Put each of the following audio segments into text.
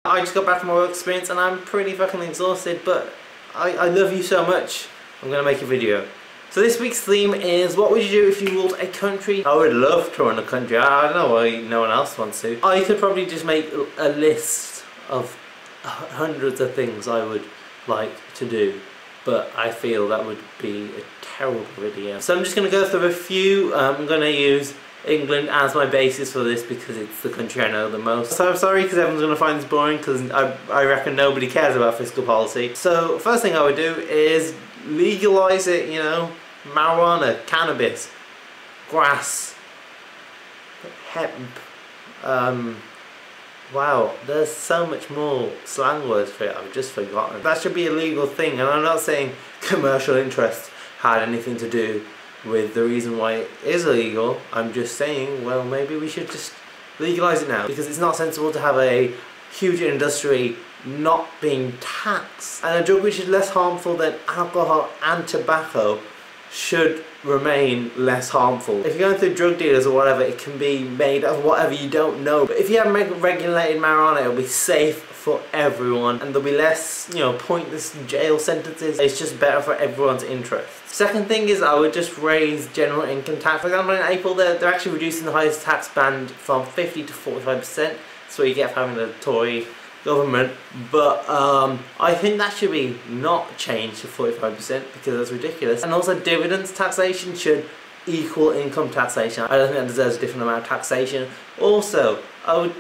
I just got back from my work experience and I'm pretty fucking exhausted, but I love you so much, I'm gonna make a video. So this week's theme is, what would you do if you ruled a country? I would love to run a country. I don't know why no one else wants to. I could probably just make a list of hundreds of things I would like to do, but I feel that would be a terrible video. So I'm just going to go through a few. I'm going to use England as my basis for this because it's the country I know the most. So I'm sorry because everyone's going to find this boring, because I reckon nobody cares about fiscal policy. So first thing I would do is legalise it, you know, marijuana, cannabis, grass, hemp, wow, there's so much more slang words for it, I've just forgotten. That should be a legal thing, and I'm not saying commercial interests had anything to do with the reason why it is illegal. I'm just saying, well, maybe we should just legalise it now, because it's not sensible to have a huge industry not being taxed. And a drug which is less harmful than alcohol and tobacco should remain less harmful. If you're going through drug dealers or whatever, it can be made of whatever you don't know. But if you have regulated marijuana, it'll be safe for everyone, and there'll be less, you know, pointless jail sentences. It's just better for everyone's interest. Second thing is, I would just raise general income tax. For example, in April, they're actually reducing the highest tax band from 50 to 45%. That's what you get for having a Tory government, but I think that should be not changed to 45% because that's ridiculous. And also dividends taxation should equal income taxation. I don't think that deserves a different amount of taxation. Also, I would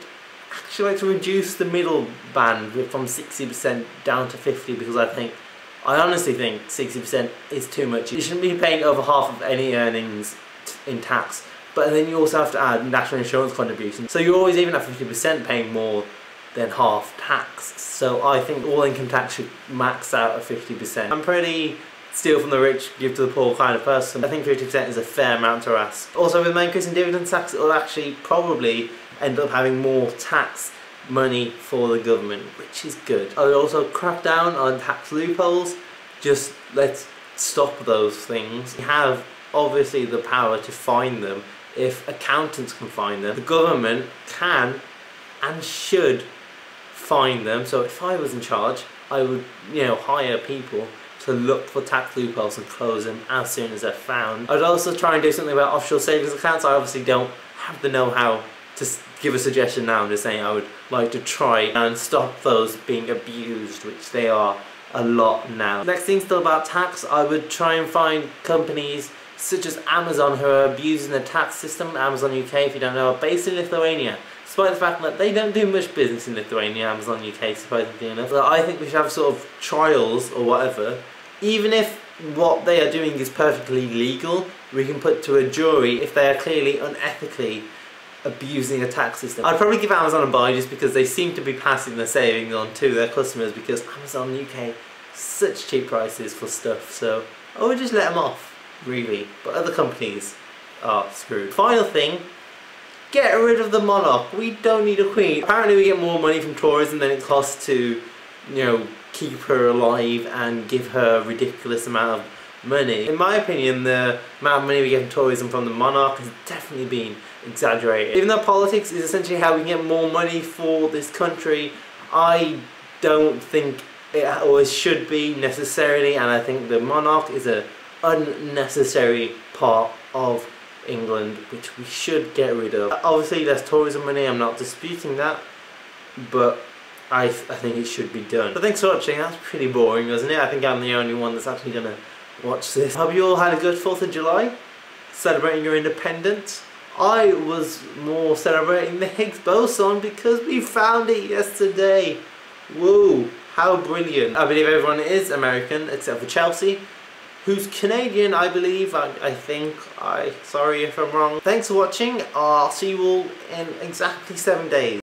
actually like to reduce the middle band from 60% down to 50%, because I honestly think 60% is too much. You shouldn't be paying over half of any earnings in tax, but then you also have to add national insurance contributions. So you're always even at 50% paying more than half tax. So I think all income tax should max out at 50%. I'm pretty steal from the rich, give to the poor kind of person. I think 50% is a fair amount to ask. Also, with my increase in dividend tax, it will actually probably end up having more tax money for the government, which is good. I would also crack down on tax loopholes. Just let's stop those things. We have obviously the power to find them. If accountants can find them, the government can and should find them. So if I was in charge, I would, you know, hire people to look for tax loopholes and close them as soon as they're found. I'd also try and do something about offshore savings accounts. I obviously don't have the know-how to give a suggestion now. I'm just saying I would like to try and stop those being abused, which they are a lot now. Next thing, still about tax, I would try and find companies such as Amazon who are abusing the tax system. Amazon UK, if you don't know, are based in Lithuania. Despite the fact that they don't do much business in Lithuania, Amazon UK, surprisingly enough. So I think we should have sort of trials or whatever. Even if what they are doing is perfectly legal, we can put to a jury if they are clearly unethically abusing a tax system. I'd probably give Amazon a buy just because they seem to be passing their savings on to their customers, because Amazon UK such cheap prices for stuff, so I would just let them off, really. But other companies are screwed. Final thing, get rid of the monarch. We don't need a queen. Apparently we get more money from tourism than it costs to, you know, keep her alive and give her a ridiculous amount of money. In my opinion, the amount of money we get from tourism from the monarch has definitely been exaggerated. Even though politics is essentially how we can get more money for this country, I don't think it always should be necessarily, and I think the monarch is an unnecessary part of England which we should get rid of. Obviously there's tourism money, I'm not disputing that, but I think it should be done. So thanks for watching. That's pretty boring, wasn't it? I think I'm the only one that's actually gonna watch this. Hope you all had a good 4th of July, celebrating your independence. I was more celebrating the Higgs boson because we found it yesterday. Woo, how brilliant. I believe everyone is American except for Chelsea, who's Canadian, I believe. I think. Sorry if I'm wrong. Thanks for watching. I'll see you all in exactly 7 days.